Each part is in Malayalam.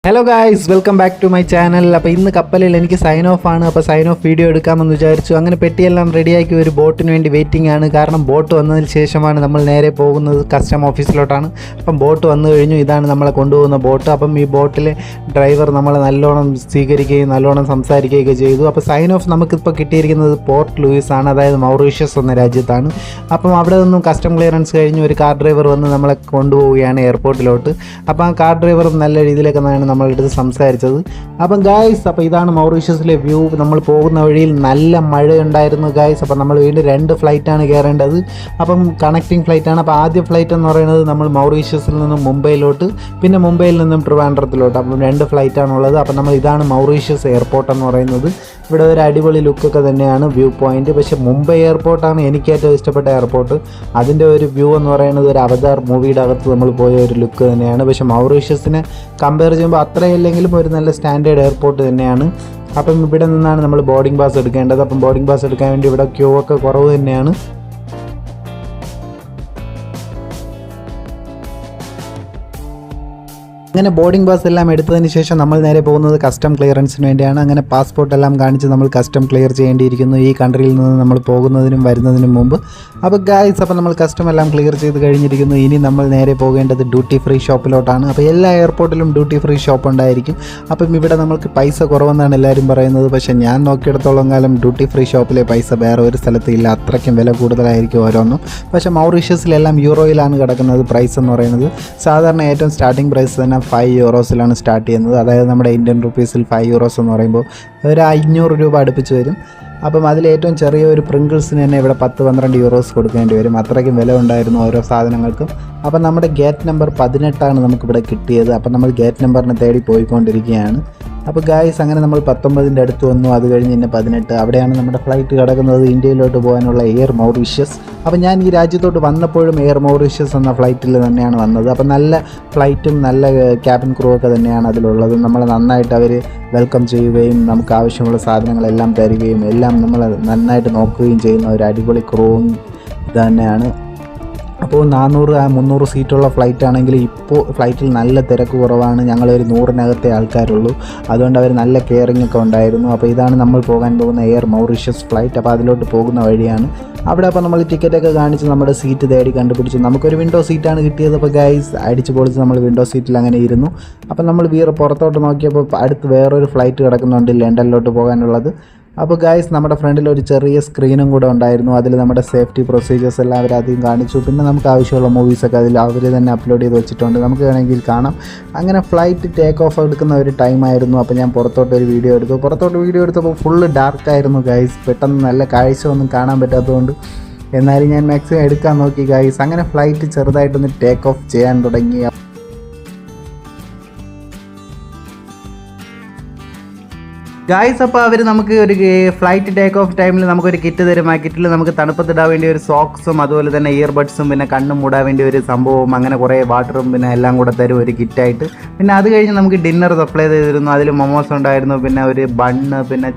Hello guys, welcome back to my channel. അപ്പോൾ ഇന്ന് കപ്പലിൽ എനിക്ക് സൈൻ ഓഫ് ആണ്. അപ്പോൾ സൈൻ ഓഫ് വീഡിയോ എടുക്കാമെന്ന് വിചാരിച്ചു. അങ്ങനെ പെട്ടിയെല്ലാം റെഡിയാക്കി ഒരു ബോട്ടിന് വേണ്ടി വെയിറ്റിംഗ് ആണ്. കാരണം ബോട്ട് വന്നതിന് ശേഷമാണ് നമ്മൾ നേരെ പോകുന്നത് കസ്റ്റം ഓഫീസിലോട്ടാണ്. അപ്പം ബോട്ട് വന്നു കഴിഞ്ഞു. ഇതാണ് നമ്മളെ കൊണ്ടുപോകുന്ന ബോട്ട്. അപ്പം ഈ ബോട്ടിലെ ഡ്രൈവർ നമ്മളെ നല്ലോണം സ്വീകരിക്കുകയും നല്ലോണം സംസാരിക്കുകയൊക്കെ ചെയ്തു. അപ്പോൾ സൈൻ ഓഫ് നമുക്കിപ്പോൾ കിട്ടിയിരിക്കുന്നത് പോർട്ട് ലൂയിസ് ആണ്, അതായത് മൗറീഷ്യസ് എന്ന രാജ്യത്താണ്. അപ്പം അവിടെ നിന്നും കസ്റ്റം ക്ലിയറൻസ് കഴിഞ്ഞ് ഒരു കാർ ഡ്രൈവർ വന്ന് നമ്മളെ കൊണ്ടുപോവുകയാണ് എയർപോർട്ടിലോട്ട്. അപ്പോൾ ആ കാർ ഡ്രൈവറും നല്ല രീതിയിലൊക്കെ നമ്മളുടെ അടുത്ത് സംസാരിച്ചത്. അപ്പം ഗായ്സ്, അപ്പോൾ ഇതാണ് മൗറീഷ്യസിലെ വ്യൂ. നമ്മൾ പോകുന്ന വഴിയിൽ നല്ല മഴയുണ്ടായിരുന്നു ഗായ്സ്. അപ്പം നമ്മൾ വീണ്ടും 2 ഫ്ലൈറ്റാണ് കയറേണ്ടത്. അപ്പം കണക്റ്റിംഗ് ഫ്ലൈറ്റാണ്. അപ്പോൾ ആദ്യ ഫ്ലൈറ്റ് എന്ന് പറയുന്നത് നമ്മൾ മൗറീഷ്യസിൽ നിന്നും മുംബൈയിലോട്ട്, പിന്നെ മുംബൈയിൽ നിന്നും ട്രിവാൻഡ്രത്തിലോട്ട്. അപ്പം 2 ഫ്ലൈറ്റാണുള്ളത്. അപ്പം നമ്മൾ ഇതാണ് മൗറീഷ്യസ് എയർപോർട്ട് എന്ന് പറയുന്നത്. ഇവിടെ ഒരു അടിപൊളി ലുക്കൊക്കെ തന്നെയാണ്, വ്യൂ പോയിൻറ്റ്. പക്ഷേ മുംബൈ എയർപോർട്ടാണ് എനിക്ക് ഏറ്റവും ഇഷ്ടപ്പെട്ട എയർപോർട്ട്. അതിൻ്റെ ഒരു വ്യൂ എന്ന് പറയുന്നത് ഒരു അവതാർ മൂവിയുടെ അകത്ത് നമ്മൾ പോയ ഒരു ലുക്ക് തന്നെയാണ്. പക്ഷേ മൗറീഷ്യസിനെ കമ്പയർ ചെയ്യുമ്പോൾ അത്രയില്ലെങ്കിലും ഒരു നല്ല സ്റ്റാൻഡേർഡ് എയർപോർട്ട് തന്നെയാണ്. അപ്പം ഇവിടെ നിന്നാണ് നമ്മൾ ബോർഡിംഗ് പാസ് എടുക്കേണ്ടത്. അപ്പം ബോർഡിംഗ് പാസ് എടുക്കാൻ വേണ്ടി ഇവിടെ ക്യൂ ഒക്കെ കുറവ് തന്നെയാണ്. അങ്ങനെ ബോർഡിംഗ് പാസ് എല്ലാം എടുത്തതിന് ശേഷം നമ്മൾ നേരെ പോകുന്നത് കസ്റ്റം ക്ലിയറൻസിന് വേണ്ടിയാണ്. അങ്ങനെ പാസ്പോർട്ട് എല്ലാം കാണിച്ച് നമ്മൾ കസ്റ്റം ക്ലിയർ ചെയ്യേണ്ടിയിരിക്കുന്നു ഈ കൺട്രിയിൽ നിന്ന് നമ്മൾ പോകുന്നതിനും വരുന്നതിനും മുമ്പ്. അപ്പോൾ ഗായ്സ്, അപ്പോൾ നമ്മൾ കസ്റ്റം എല്ലാം ക്ലിയർ ചെയ്ത് കഴിഞ്ഞിരിക്കുന്നു. ഇനി നമ്മൾ നേരെ പോകേണ്ടത് ഡ്യൂട്ടി ഫ്രീ ഷോപ്പിലോട്ടാണ്. അപ്പോൾ എല്ലാ എയർപോർട്ടിലും ഡ്യൂട്ടി ഫ്രീ ഷോപ്പ് ഉണ്ടായിരിക്കും. അപ്പം ഇവിടെ നമുക്ക് പൈസ കുറവെന്നാണ് എല്ലാവരും പറയുന്നത്. പക്ഷേ ഞാൻ നോക്കിയിടത്തോളം കാലം ഡ്യൂട്ടി ഫ്രീ ഷോപ്പിലെ പൈസ വേറെ ഒരു സ്ഥലത്ത് ഇല്ല. അത്രയ്ക്കും വില കൂടുതലായിരിക്കും ഓരോന്നും. പക്ഷേ മൗറീഷ്യസിലെല്ലാം യൂറോയിലാണ് കിടക്കുന്നത് പ്രൈസ് എന്ന് പറയുന്നത്. സാധാരണ ഏറ്റവും സ്റ്റാർട്ടിംഗ് പ്രൈസ് തന്നെ 5 യൂറോസിലാണ് സ്റ്റാർട്ട് ചെയ്യുന്നത്. അതായത് നമ്മുടെ ഇന്ത്യൻ റുപ്പീസിൽ 5 യൂറോസ് എന്ന് പറയുമ്പോൾ ഒരു 500 രൂപ അടുപ്പിച്ച് വരും. അപ്പം അതിൽ ഏറ്റവും ചെറിയ ഒരു പ്രിങ്കിൾസിന് തന്നെ ഇവിടെ 10-12 യൂറോസ് കൊടുക്കേണ്ടി വരും. അത്രയ്ക്കും വില ഉണ്ടായിരുന്നു ഓരോ സാധനങ്ങൾക്കും. അപ്പം നമ്മുടെ ഗേറ്റ് നമ്പർ 18 നമുക്കിവിടെ കിട്ടിയത്. അപ്പം നമ്മൾ ഗേറ്റ് നമ്പറിനെ തേടി പോയിക്കൊണ്ടിരിക്കുകയാണ്. അപ്പോൾ ഗായ്സ്, അങ്ങനെ നമ്മൾ 19ൻ്റെ അടുത്ത് വന്നു. അത് കഴിഞ്ഞ് പിന്നെ 18. അവിടെയാണ് നമ്മുടെ ഫ്ലൈറ്റ് കിടക്കുന്നത്, ഇന്ത്യയിലോട്ട് പോകാനുള്ള എയർ മൗറീഷ്യസ്. അപ്പോൾ ഞാൻ ഈ രാജ്യത്തോട്ട് വന്നപ്പോഴും എയർ മൗറീഷ്യസ് എന്ന ഫ്ലൈറ്റിൽ തന്നെയാണ് വന്നത്. അപ്പോൾ നല്ല ഫ്ലൈറ്റും നല്ല ക്യാബിൻ ക്രൂ ഒക്കെ തന്നെയാണ് അതിലുള്ളത്. നമ്മളെ നന്നായിട്ട് അവർ വെൽക്കം ചെയ്യുകയും നമുക്ക് ആവശ്യമുള്ള സാധനങ്ങളെല്ലാം തരികയും എല്ലാം നമ്മൾ നന്നായിട്ട് നോക്കുകയും ചെയ്യുന്ന ഒരു അടിപൊളി ക്രൂവും ഇത് തന്നെയാണ്. അപ്പോൾ 400-300 സീറ്റുള്ള ഫ്ലൈറ്റ് ആണെങ്കിൽ ഇപ്പോൾ ഫ്ലൈറ്റിൽ നല്ല തിരക്ക് കുറവാണ്. ഞങ്ങളൊരു 100-നകത്തെ ആൾക്കാരുള്ളൂ. അതുകൊണ്ട് അവർ നല്ല കെയറിംഗ് ഒക്കെ ഉണ്ടായിരുന്നു. അപ്പോൾ ഇതാണ് നമ്മൾ പോകാൻ പോകുന്ന എയർ മൗറീഷ്യസ് ഫ്ലൈറ്റ്. അപ്പോൾ അതിലോട്ട് പോകുന്ന വഴിയാണ്. അവിടെ അപ്പോൾ നമ്മൾ ടിക്കറ്റൊക്കെ കാണിച്ച് നമ്മുടെ സീറ്റ് തേടി കണ്ടുപിടിച്ചു. നമുക്കൊരു വിൻഡോ സീറ്റാണ് കിട്ടിയത്. അപ്പോൾ ഗൈസ്, അടിച്ച് പൊളിച്ച് നമ്മൾ വിൻഡോ സീറ്റിൽ അങ്ങനെ ഇരുന്നു. അപ്പോൾ നമ്മൾ പുറത്തോട്ട് നോക്കിയപ്പോൾ അടുത്ത് വേറൊരു ഫ്ലൈറ്റ് കിടക്കുന്നുണ്ട് ലണ്ടനിലോട്ട് പോകാനുള്ളത്. അപ്പോൾ ഗായ്സ്, നമ്മുടെ ഫ്രണ്ടിൽ ഒരു ചെറിയ സ്ക്രീനും കൂടെ ഉണ്ടായിരുന്നു. അതിൽ നമ്മുടെ സേഫ്റ്റി പ്രൊസീജിയേഴ്സ് എല്ലാം അവരധികം കാണിച്ചു. പിന്നെ നമുക്ക് ആവശ്യമുള്ള മൂവീസൊക്കെ അതിൽ അവർ തന്നെ അപ്ലോഡ് ചെയ്ത് വെച്ചിട്ടുണ്ട്, നമുക്ക് വേണമെങ്കിൽ കാണാം. അങ്ങനെ ഫ്ലൈറ്റ് ടേക്ക് ഓഫ് എടുക്കുന്ന ഒരു ടൈമായിരുന്നു. അപ്പോൾ ഞാൻ പുറത്തോട്ട് വീഡിയോ എടുത്തപ്പോൾ ഫുള്ള് ഡാർക്കായിരുന്നു ഗായ്സ്. പെട്ടെന്ന് നല്ല കാഴ്ച ഒന്നും കാണാൻ പറ്റാത്തതുകൊണ്ട് എന്നാലും ഞാൻ മാക്സിമം എടുക്കാൻ നോക്കി ഗായ്സ്. അങ്ങനെ ഫ്ലൈറ്റ് ചെറുതായിട്ടൊന്ന് ടേക്ക് ഓഫ് ചെയ്യാൻ തുടങ്ങി. ഗായ്സ്, അപ്പോൾ അവർ നമുക്ക് ഒരു ഫ്ലൈറ്റ് ടേക്ക് ഓഫ് ടൈമിൽ നമുക്കൊരു കിറ്റ് തരും. ആ കിറ്റിൽ നമുക്ക് തണുപ്പത്തിടാൻ വേണ്ടി ഒരു സോക്സും അതുപോലെ തന്നെ ഇയർബഡ്സും പിന്നെ കണ്ണും മൂടാൻ വേണ്ടി ഒരു സംഭവവും അങ്ങനെ കുറേ വാട്ടറും പിന്നെ എല്ലാം കൂടെ തരും ഒരു കിറ്റായിട്ട്. പിന്നെ അത് കഴിഞ്ഞ് നമുക്ക് ഡിന്നർ സപ്ലൈ ചെയ്തിരുന്നു. അതിൽ മൊമോസ് ഉണ്ടായിരുന്നു, പിന്നെ ഒരു ബണ്ണ്, പിന്നെ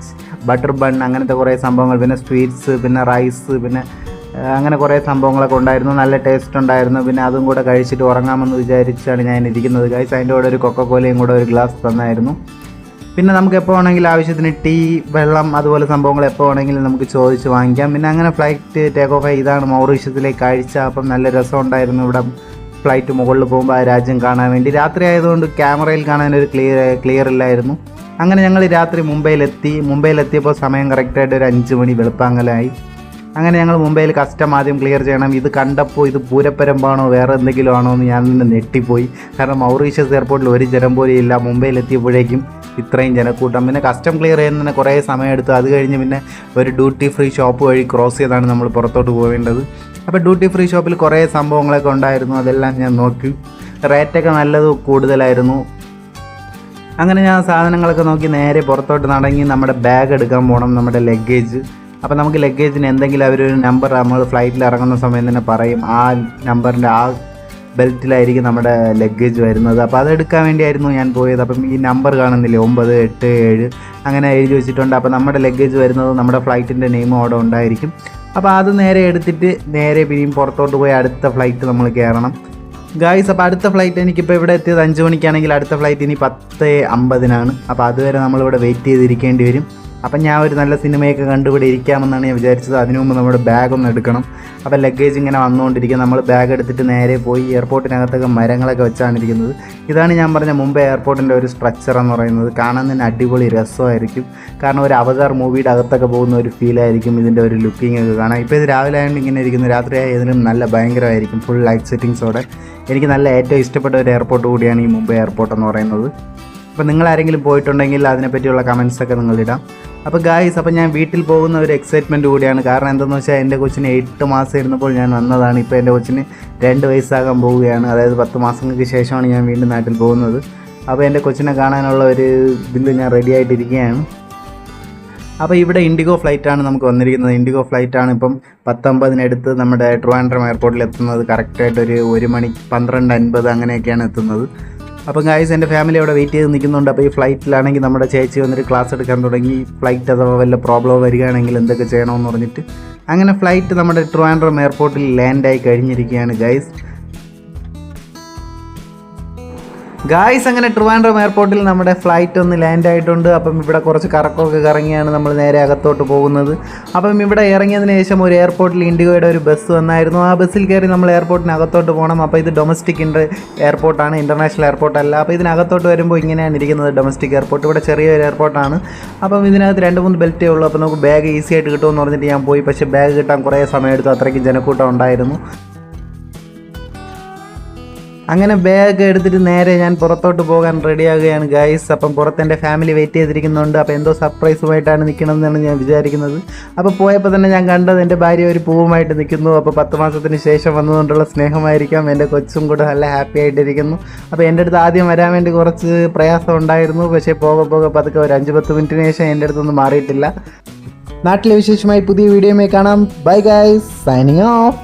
ബട്ടർ ബൺ, അങ്ങനത്തെ കുറേ സംഭവങ്ങൾ, പിന്നെ സ്വീറ്റ്സ്, പിന്നെ റൈസ്, പിന്നെ അങ്ങനെ കുറേ സംഭവങ്ങളൊക്കെ ഉണ്ടായിരുന്നു. നല്ല ടേസ്റ്റ് ഉണ്ടായിരുന്നു. പിന്നെ അതും കൂടെ കഴിച്ചിട്ട് ഉറങ്ങാമെന്ന് വിചാരിച്ചാണ് ഞാൻ ഇരിക്കുന്നത് ഗായ്സ്. അതിൻ്റെ കൂടെ ഒരു കൊക്കക്കോലയും കൂടെ ഒരു ഗ്ലാസ് തന്നായിരുന്നു. പിന്നെ നമുക്ക് എപ്പോൾ വേണമെങ്കിലും ആവശ്യത്തിന് ടീ, വെള്ളം, അതുപോലെ സംഭവങ്ങൾ എപ്പോൾ വേണമെങ്കിലും നമുക്ക് ചോദിച്ച് വാങ്ങിക്കാം. പിന്നെ അങ്ങനെ ഫ്ലൈറ്റ് ടേക്ക് ഓഫ് ആയി. ഇതാണ് മൗറീഷ്യസിലെ കാഴ്ച. അപ്പം നല്ല രസമുണ്ടായിരുന്നു ഇവിടെ ഫ്ലൈറ്റ് മുകളിൽ പോകുമ്പോൾ ആ രാജ്യം കാണാൻ വേണ്ടി. രാത്രി ആയതുകൊണ്ട് ക്യാമറയിൽ കാണാനൊരു ക്ലിയർ ഇല്ലായിരുന്നു. അങ്ങനെ ഞങ്ങൾ രാത്രി മുംബൈയിലെത്തിയപ്പോൾ സമയം കറക്റ്റായിട്ട് ഒരു 5 മണി വെളുപ്പാങ്ങലായി. അങ്ങനെ ഞങ്ങൾ മുംബൈയിൽ കസ്റ്റം ആദ്യം ക്ലിയർ ചെയ്യണം. ഇത് കണ്ടപ്പോൾ ഇത് പൂരപ്പരമ്പാണോ വേറെ എന്തെങ്കിലും ആണോ എന്ന് ഞാൻ തന്നെ ഞെട്ടിപ്പോയി. കാരണം മൗറീഷ്യസ് എയർപോർട്ടിൽ ഒരു ജനം പോലും ഇല്ല. മുംബൈയിലെത്തിയപ്പോഴേക്കും ഇത്രയും ജനക്കൂട്ടം. പിന്നെ കസ്റ്റം ക്ലിയർ ചെയ്യുന്നതിന് കുറേ സമയമെടുത്തു. അത് കഴിഞ്ഞ് പിന്നെ ഒരു ഡ്യൂട്ടി ഫ്രീ ഷോപ്പ് വഴി ക്രോസ് ചെയ്താണ് നമ്മൾ പുറത്തോട്ട് പോകേണ്ടത്. അപ്പോൾ ഡ്യൂട്ടി ഫ്രീ ഷോപ്പിൽ കുറേ സംഭവങ്ങളൊക്കെ ഉണ്ടായിരുന്നു. അതെല്ലാം ഞാൻ നോക്കി. റേറ്റൊക്കെ നല്ലത് കൂടുതലായിരുന്നു. അങ്ങനെ ഞാൻ സാധനങ്ങളൊക്കെ നോക്കി നേരെ പുറത്തോട്ട് നടങ്ങി നമ്മുടെ ബാഗ് എടുക്കാൻ പോകണം, നമ്മുടെ ലഗേജ്. അപ്പോൾ നമുക്ക് ലഗേജിന് എന്തെങ്കിലും അവരൊരു നമ്പർ നമ്മൾ ഫ്ലൈറ്റിൽ ഇറങ്ങുന്ന സമയം തന്നെ പറയും. ആ നമ്പറിൻ്റെ ആ ബെൽറ്റിലായിരിക്കും നമ്മുടെ ലഗേജ് വരുന്നത്. അപ്പോൾ അതെടുക്കാൻ വേണ്ടിയായിരുന്നു ഞാൻ പോയത്. അപ്പം ഈ നമ്പർ കാണുന്നില്ലേ, 987 അങ്ങനെ എഴുതി വെച്ചിട്ടുണ്ട്. അപ്പോൾ നമ്മുടെ ലഗേജ് വരുന്നത് നമ്മുടെ ഫ്ലൈറ്റിൻ്റെ നെയിമും അവിടെ ഉണ്ടായിരിക്കും. അപ്പോൾ അത് നേരെ എടുത്തിട്ട് നേരെ പിന്നെയും പുറത്തോട്ട് പോയി അടുത്ത ഫ്ലൈറ്റ് നമ്മൾ കയറണം. ഗായ്സ് അപ്പോൾ അടുത്ത ഫ്ലൈറ്റ് എനിക്കിപ്പോൾ ഇവിടെ എത്തിയത് 5 മണിക്കാണെങ്കിൽ അടുത്ത ഫ്ലൈറ്റ് ഇനി 10:50 അപ്പോൾ അതുവരെ നമ്മളിവിടെ വെയിറ്റ് ചെയ്തിരിക്കേണ്ടി വരും. അപ്പം ഞാൻ ഒരു നല്ല സിനിമയൊക്കെ കണ്ടുപിടി ഇരിക്കാമെന്നാണ് ഞാൻ വിചാരിച്ചത്. അതിനു മുമ്പ് നമ്മുടെ ബാഗൊന്ന് എടുക്കണം. അപ്പോൾ ലഗേജ് ഇങ്ങനെ വന്നുകൊണ്ടിരിക്കും. നമ്മൾ ബാഗ് എടുത്തിട്ട് നേരെ പോയി എയർപോർട്ടിനകത്തൊക്കെ മരങ്ങളൊക്കെ വെച്ചാണ് ഇരിക്കുന്നത്. ഇതാണ് ഞാൻ പറഞ്ഞ മുംബൈ എയർപോർട്ടിൻ്റെ ഒരു സ്ട്രക്ചർ എന്ന് പറയുന്നത്. കാണാൻ തന്നെ അടിപൊളി രസമായിരിക്കും. കാരണം ഒരു അവതാർ മൂവിയുടെ അകത്തൊക്കെ പോകുന്ന ഒരു ഫീലായിരിക്കും ഇതിൻ്റെ ഒരു ലുക്കിംഗ് ഒക്കെ കാണാം. ഇപ്പോൾ ഇത് രാവിലെ ആയതുകൊണ്ട് ഇങ്ങനെ ഇരിക്കുന്നു. രാത്രിയായി ഇതിലും നല്ല ഭയങ്കരമായിരിക്കും, ഫുൾ ലൈറ്റ് സെറ്റിങ്സോടെ. എനിക്ക് നല്ല ഏറ്റവും ഇഷ്ടപ്പെട്ട ഒരു എയർപോർട്ട് കൂടിയാണ് ഈ മുംബൈ എയർപോർട്ട് എന്ന് പറയുന്നത്. അപ്പോൾ നിങ്ങളാരെങ്കിലും പോയിട്ടുണ്ടെങ്കിൽ അതിനെപ്പറ്റിയുള്ള കമൻസൊക്കെ നിങ്ങളിടാം. അപ്പോൾ ഗായ്സ്, അപ്പോൾ ഞാൻ വീട്ടിൽ പോകുന്ന ഒരു എക്സൈറ്റ്മെൻറ്റ് കൂടിയാണ്. കാരണം എന്താണെന്ന് വെച്ചാൽ എൻ്റെ കൊച്ചിന് 8 മാസം ഇരുന്നപ്പോൾ ഞാൻ വന്നതാണ്. ഇപ്പോൾ എൻ്റെ കൊച്ചിന് 2 വയസ്സാകാൻ പോവുകയാണ്. അതായത് 10 മാസങ്ങൾക്ക് ശേഷമാണ് ഞാൻ വീണ്ടും നാട്ടിൽ പോകുന്നത്. അപ്പോൾ എൻ്റെ കൊച്ചിനെ കാണാനുള്ള ഒരു ഇതിൽ ഞാൻ റെഡി ആയിട്ടിരിക്കുകയാണ്. അപ്പോൾ ഇവിടെ ഇൻഡിഗോ ഫ്ലൈറ്റാണ് നമുക്ക് വന്നിരിക്കുന്നത്. ഇൻഡിഗോ ഫ്ലൈറ്റാണ് ഇപ്പം 10:50 നമ്മുടെ ട്രിവാൻഡ്രം എയർപോർട്ടിൽ എത്തുന്നത്. കറക്റ്റായിട്ടൊരു 1 മണി 12:50 അങ്ങനെയൊക്കെയാണ് എത്തുന്നത്. അപ്പം ഗായ്സ്, എൻ്റെ ഫാമിലി അവിടെ വെയിറ്റ് ചെയ്ത് നിൽക്കുന്നുണ്ട്. അപ്പോൾ ഈ ഫ്ലൈറ്റിലാണെങ്കിൽ നമ്മുടെ ചേച്ചി വന്നിട്ട് ക്ലാസ് എടുക്കാൻ തുടങ്ങി. ഫ്ലൈറ്റ് അഥവാ വല്ല പ്രോബ്ലം വരികയാണെങ്കിൽ എന്തൊക്കെ ചെയ്യണമെന്ന് പറഞ്ഞിട്ട് അങ്ങനെ ഫ്ലൈറ്റ് നമ്മുടെ ട്രിവാൻഡ്രം എയർപോർട്ടിൽ ലാൻഡായി കഴിഞ്ഞിരിക്കുകയാണ് ഗായ്സ്. അങ്ങനെ ട്രിവാൻഡ്രം എയർപോർട്ടിൽ നമ്മുടെ ഫ്ലൈറ്റ് ഒന്ന് ലാൻഡ് ആയിട്ടുണ്ട്. അപ്പം ഇവിടെ കുറച്ച് കറക്കമൊക്കെ കറങ്ങിയാണ് നമ്മൾ നേരെ അകത്തോട്ട് പോകുന്നത്. അപ്പം ഇവിടെ ഇറങ്ങിയതിന് ശേഷം ഒരു എയർപോർട്ടിൽ ഇൻഡിഗോയുടെ ഒരു ബസ് വന്നായിരുന്നു. ആ ബസ്സിൽ കയറി നമ്മൾ എയർപോർട്ടിനകത്തോട്ട് പോകണം. അപ്പോൾ ഇത് ഡൊമസ്റ്റിക് എയർപോർട്ടാണ്, ഇൻ്റർനാഷണൽ എയർപോർട്ടല്ല. അപ്പോൾ ഇതിനകത്തോട്ട് വരുമ്പോൾ ഇങ്ങനെയാണ് ഇരിക്കുന്നത് ഡൊമസ്റ്റിക് എയർപോർട്ട്. ഇവിടെ ചെറിയൊരു എയർപോർട്ടാണ്. അപ്പം ഇതിനകത്ത് 2-3 ബെൽറ്റേ ഉള്ളൂ. അപ്പോൾ നമുക്ക് ബാഗ് ഈസി ആയിട്ട് കിട്ടുമെന്ന് പറഞ്ഞിട്ട് ഞാൻ പോയി. പക്ഷേ ബാഗ് കിട്ടാൻ കുറേ സമയമെടുത്തു, അത്രയ്ക്ക് ജനക്കൂട്ടം ഉണ്ടായിരുന്നു. അങ്ങനെ ബാഗ് എടുത്തിട്ട് നേരെ ഞാൻ പുറത്തോട്ട് പോകാൻ റെഡിയാകുകയാണ് ഗൈസ്. അപ്പം പുറത്ത് എൻ്റെ ഫാമിലി വെയിറ്റ് ചെയ്തിരിക്കുന്നുണ്ട്. അപ്പോൾ എന്തോ സർപ്രൈസുമായിട്ടാണ് നിൽക്കണമെന്നാണ് ഞാൻ വിചാരിക്കുന്നത്. അപ്പോൾ പോയപ്പോൾ തന്നെ ഞാൻ കണ്ടത് എൻ്റെ ഭാര്യ ഒരു പൂവുമായിട്ട് നിൽക്കുന്നു. അപ്പോൾ 10 മാസത്തിന് ശേഷം വന്നതുകൊണ്ടുള്ള സ്നേഹമായിരിക്കാം. എൻ്റെ കൊച്ചും കൂടെ നല്ല ഹാപ്പി ആയിട്ടിരിക്കുന്നു. അപ്പോൾ എൻ്റെ അടുത്ത് ആദ്യം വരാൻ വേണ്ടി കുറച്ച് പ്രയാസം ഉണ്ടായിരുന്നു. പക്ഷേ പോകെ പതുക്കെ ഒരു 5-10 മിനിറ്റിന് ശേഷം എൻ്റെ അടുത്തൊന്നും മാറിയിട്ടില്ല. നാട്ടിലെ വിശേഷമായി പുതിയ വീഡിയോയുമായി കാണാം. Bye guys, signing off.